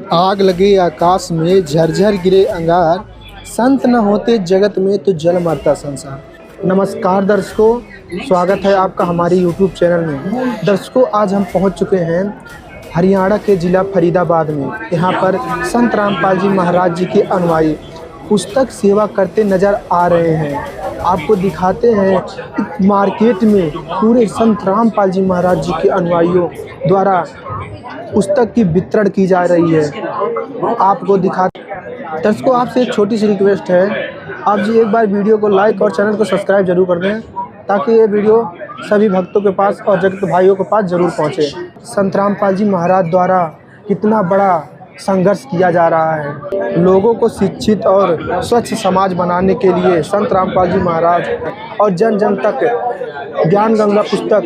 आग लगे आकाश में, झरझर गिरे अंगार, संत न होते जगत में तो जल मरता संसार। नमस्कार दर्शकों, स्वागत है आपका हमारे YouTube चैनल में। दर्शकों, आज हम पहुंच चुके हैं हरियाणा के ज़िला फरीदाबाद में। यहाँ पर संत रामपाल जी महाराज जी के अनुयायी पुस्तक सेवा करते नज़र आ रहे हैं। आपको दिखाते हैं मार्केट में पूरे संत रामपाल जी महाराज जी के अनुयायियों द्वारा पुस्तक की वितरण की जा रही है। आपको दिखाते दर्शकों, आपसे एक छोटी सी रिक्वेस्ट है, आप जी एक बार वीडियो को लाइक और चैनल को सब्सक्राइब जरूर कर दें ताकि ये वीडियो सभी भक्तों के पास और जगत भाइयों के पास जरूर पहुंचे। संत रामपाल जी महाराज द्वारा कितना बड़ा संघर्ष किया जा रहा है। लोगों को शिक्षित और स्वच्छ समाज बनाने के लिए संत रामपाल जी महाराज और जन जन तक ज्ञान गंगा पुस्तक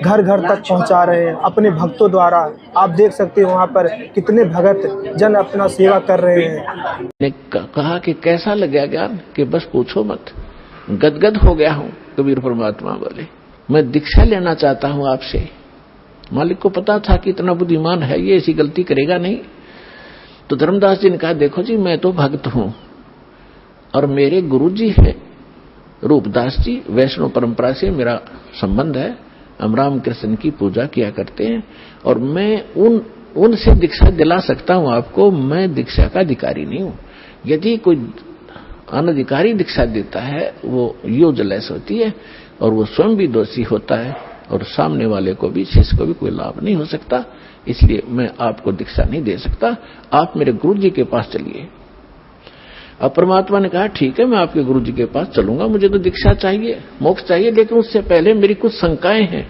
घर घर तक पहुंचा रहे हैं अपने भक्तों द्वारा। आप देख सकते हैं वहां पर कितने भगत जन अपना सेवा कर रहे हैं। ने कहा कि कैसा लगा ज्ञान कि बस पूछो मत, गदगद हो गया हूं। कबीर परमात्मा बोले, मैं दीक्षा लेना चाहता हूं आपसे। मालिक को पता था कि इतना बुद्धिमान है, ये ऐसी गलती करेगा नहीं। तो धर्मदास जी ने कहा, देखो जी, मैं तो भक्त हूं और मेरे गुरु जी है रूपदास जी, वैष्णव परंपरा से मेरा संबंध है। हम राम कृष्ण की पूजा किया करते हैं और मैं उनसे दीक्षा दिला सकता हूं आपको। मैं दीक्षा का अधिकारी नहीं हूं। यदि कोई अनधिकारी दीक्षा देता है वो यूजलेस होती है और वो स्वयं भी दोषी होता है और सामने वाले को भी, शिष्य को भी कोई लाभ नहीं हो सकता। इसलिए मैं आपको दीक्षा नहीं दे सकता, आप मेरे गुरु जी के पास चलिए। अब परमात्मा ने कहा, ठीक है, मैं आपके गुरु जी के पास चलूंगा। मुझे तो दीक्षा चाहिए, मोक्ष चाहिए, लेकिन उससे पहले मेरी कुछ शंकाएं हैं,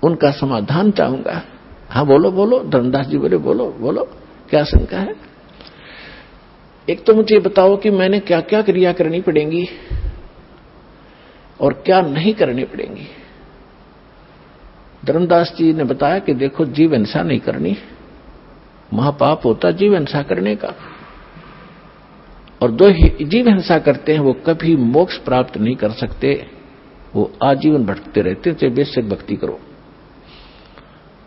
उनका समाधान चाहूंगा। हाँ बोलो बोलो। धर्मदास जी बोले, बोलो बोलो, क्या शंका है? एक तो मुझे बताओ कि मैंने क्या क्या क्रिया करनी पड़ेंगी और क्या नहीं करनी पड़ेंगी। धर्मदास जी ने बताया कि देखो, जीव हिंसा नहीं करनी, महापाप होता जीव हिंसा करने का। और जो जीव हिंसा करते हैं वो कभी मोक्ष प्राप्त नहीं कर सकते, वो आजीवन भटकते रहते हैं, चाहे बेशक भक्ति करो।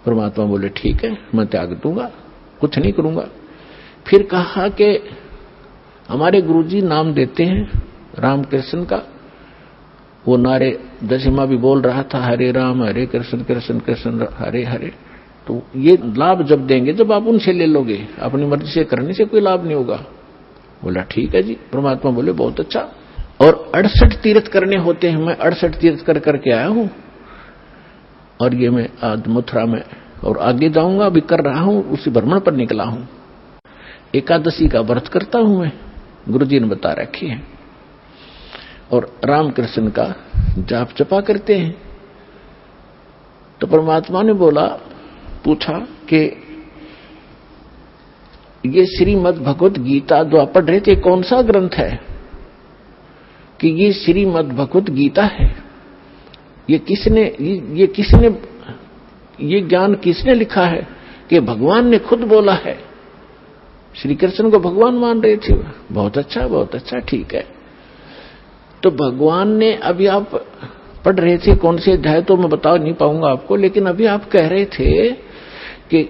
परमात्मा बोले, ठीक है, मैं त्याग दूंगा, कुछ नहीं करूंगा। फिर कहा कि हमारे गुरुजी नाम देते हैं रामकृष्ण का, वो नारे दशमा भी बोल रहा था, हरे राम हरे कृष्ण कृष्ण कृष्ण हरे हरे। तो ये लाभ जब देंगे जब आप उनसे ले लोगे, अपनी मर्जी से करने से कोई लाभ नहीं होगा। बोला, ठीक है जी। परमात्मा बोले, बहुत अच्छा। और 68 तीर्थ करने होते हैं, मैं 68 तीर्थ कर करके आया हूं और ये मैं आज मथुरा में और आगे जाऊंगा, अभी कर रहा हूं, उसी भ्रमण पर निकला हूं। एकादशी का व्रत करता हूं मैं, गुरुजी ने बता रखी है। और रामकृष्ण का जाप जपा करते हैं। तो परमात्मा ने बोला, पूछा कि ये श्रीमद् भगवत गीता जो आप पढ़ रहे थे, कौन सा ग्रंथ है? कि ये श्रीमद् भगवत गीता है। ये किसने ये ज्ञान किसने लिखा है? कि भगवान ने खुद बोला है। श्री कृष्ण को भगवान मान रहे थे। बहुत अच्छा, बहुत अच्छा, ठीक है। तो भगवान ने, अभी आप पढ़ रहे थे कौन से अध्याय, तो मैं बता नहीं पाऊंगा आपको, लेकिन अभी आप कह रहे थे कि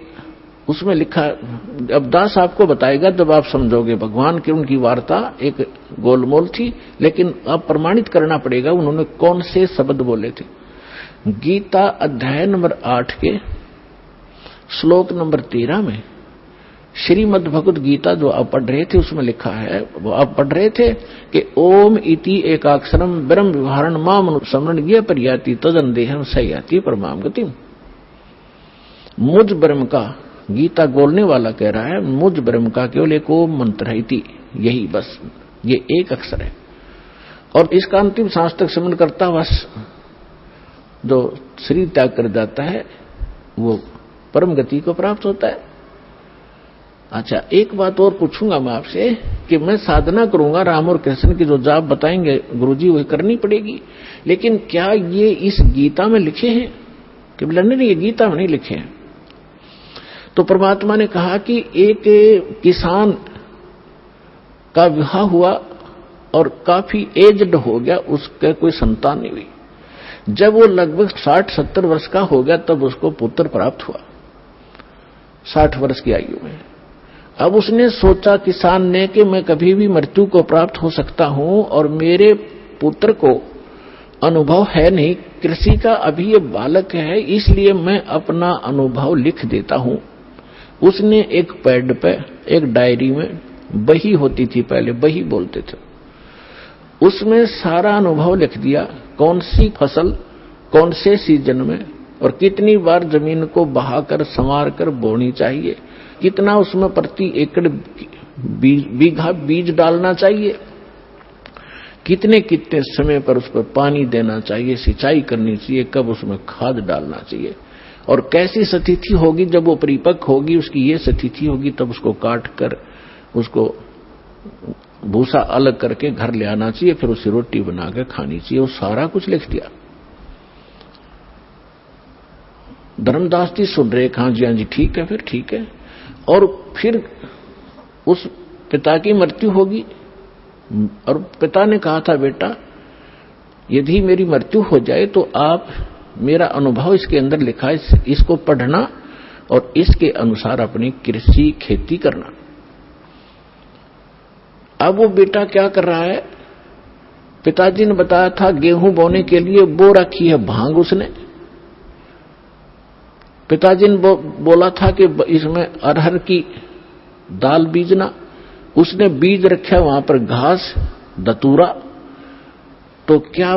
उसमें लिखा, अब दास आपको बताएगा जब आप समझोगे। भगवान की उनकी वार्ता एक गोलमोल थी, लेकिन अब प्रमाणित करना पड़ेगा उन्होंने कौन से शब्द बोले थे। गीता अध्याय नंबर 8 के श्लोक नंबर 13 में श्रीमद् भगवत गीता जो आप पढ़ रहे थे उसमें लिखा है, वो आप पढ़ रहे थे कि ओम इति एकाक्षरम ब्रह्म विहारण माम समरण ये परियाति तदन देहम सयाति परमाम गतिम। मुझ ब्रह्म का, गीता बोलने वाला कह रहा है, मुझ ब्रह्म का केवल एक ओम मंत्र है, इति, यही बस, ये एक अक्षर है। और इसका अंतिम सांस तक स्मरण करता हुआ जो शरीर त्याग कर जाता है वो परम गति को प्राप्त होता है। अच्छा, एक बात और पूछूंगा मैं आपसे कि मैं साधना करूंगा, राम और कृष्ण की जो जाप बताएंगे गुरुजी वही करनी पड़ेगी, लेकिन क्या ये इस गीता में लिखे हैं? कि नहीं, ये गीता में नहीं लिखे हैं। तो परमात्मा ने कहा कि एक किसान का विवाह हुआ और काफी एज्ड हो गया, उसके कोई संतान नहीं हुई। जब वो लगभग 60-70 वर्ष का हो गया तब उसको पुत्र प्राप्त हुआ। 60 वर्ष की आयु में। अब उसने सोचा किसान ने कि मैं कभी भी मृत्यु को प्राप्त हो सकता हूं और मेरे पुत्र को अनुभव है नहीं कृषि का, अभी ये बालक है, इसलिए मैं अपना अनुभव लिख देता हूं। उसने एक पैड पे, एक डायरी में, बही होती थी पहले, बही बोलते थे, उसमें सारा अनुभव लिख दिया। कौन सी फसल कौन से सीजन में और कितनी बार जमीन को बहाकर संवार कर बोनी चाहिए, कितना उसमें प्रति एकड़ बीघा बीज डालना चाहिए, कितने कितने समय पर उस पर पानी देना चाहिए, सिंचाई करनी चाहिए, कब उसमें खाद डालना चाहिए, और कैसी स्थिति होगी जब वो परिपक्व होगी, उसकी ये स्थिति होगी, तब उसको काट कर उसको भूसा अलग करके घर ले आना चाहिए, फिर उसे रोटी बना के खानी चाहिए। वो सारा कुछ लिख दिया। धर्मदास जी सुन रहे, हाँ जी ठीक है, फिर ठीक है। और फिर उस पिता की मृत्यु होगी और पिता ने कहा था, बेटा यदि मेरी मृत्यु हो जाए तो आप मेरा अनुभव इसके अंदर लिखा है, इसको पढ़ना और इसके अनुसार अपनी कृषि खेती करना। अब वो बेटा क्या कर रहा है, पिताजी ने बताया था गेहूं बोने के लिए बो रखी है भांग उसने। पिताजी ने बोला था कि इसमें अरहर की दाल बीजना, उसने बीज रखा वहां पर घास दतूरा। तो क्या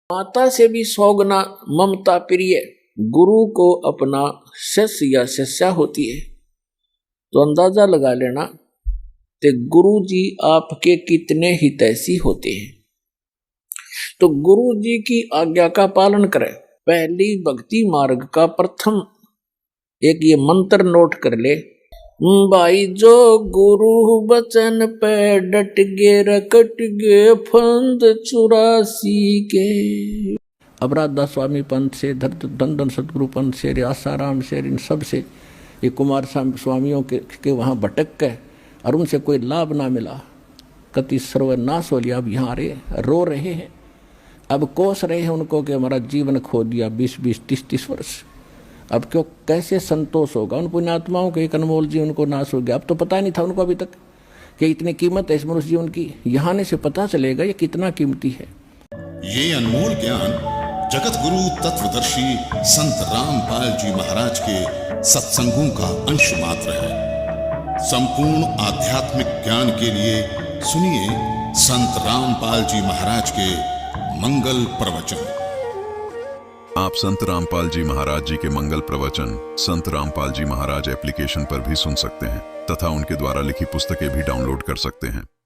माता से भी 100 गुना ममता प्रिय गुरु को अपना शिष्य या शिष्या होती है। तो अंदाजा लगा लेना कि गुरु जी आपके कितने हितैषी होते हैं। तो गुरु जी की आज्ञा का पालन करें। पहली भक्ति मार्ग का प्रथम एक ये मंत्र नोट कर ले, भाई जो गुरु बचन पे डट गे रकट गे फंद 84 के। अब राधा स्वामी पंथ से, धन सतगुरु पंथ से, आसाराम से, इन सब से ये कुमार स्वामियों के वहां भटक गए और उनसे कोई लाभ ना मिला, कति सर्वनाश हो लिया। अब यहाँ रो रहे हैं, अब कोस रहे हैं उनको कि हमारा जीवन खो दिया 20-20, 30-30 वर्ष। अब क्यों, कैसे संतोष होगा उन पुण्यात्माओं के, एक अनमोल जीवन को नाश हो गया। अब तो पता नहीं था उनको अभी तक कि इतनी कीमत है इस मनुष्य जीवन की। यहाँ आने से पता चलेगा ये कितना कीमती है। ये अनमोल ज्ञान जगत गुरु तत्वदर्शी संत रामपाल जी महाराज के सत्संगों का अंश मात्र है। संपूर्ण आध्यात्मिक ज्ञान के लिए सुनिए संत रामपाल जी महाराज के मंगल प्रवचन। आप संत रामपाल जी महाराज जी के मंगल प्रवचन संत रामपाल जी महाराज एप्लीकेशन पर भी सुन सकते हैं तथा उनके द्वारा लिखी पुस्तकें भी डाउनलोड कर सकते हैं।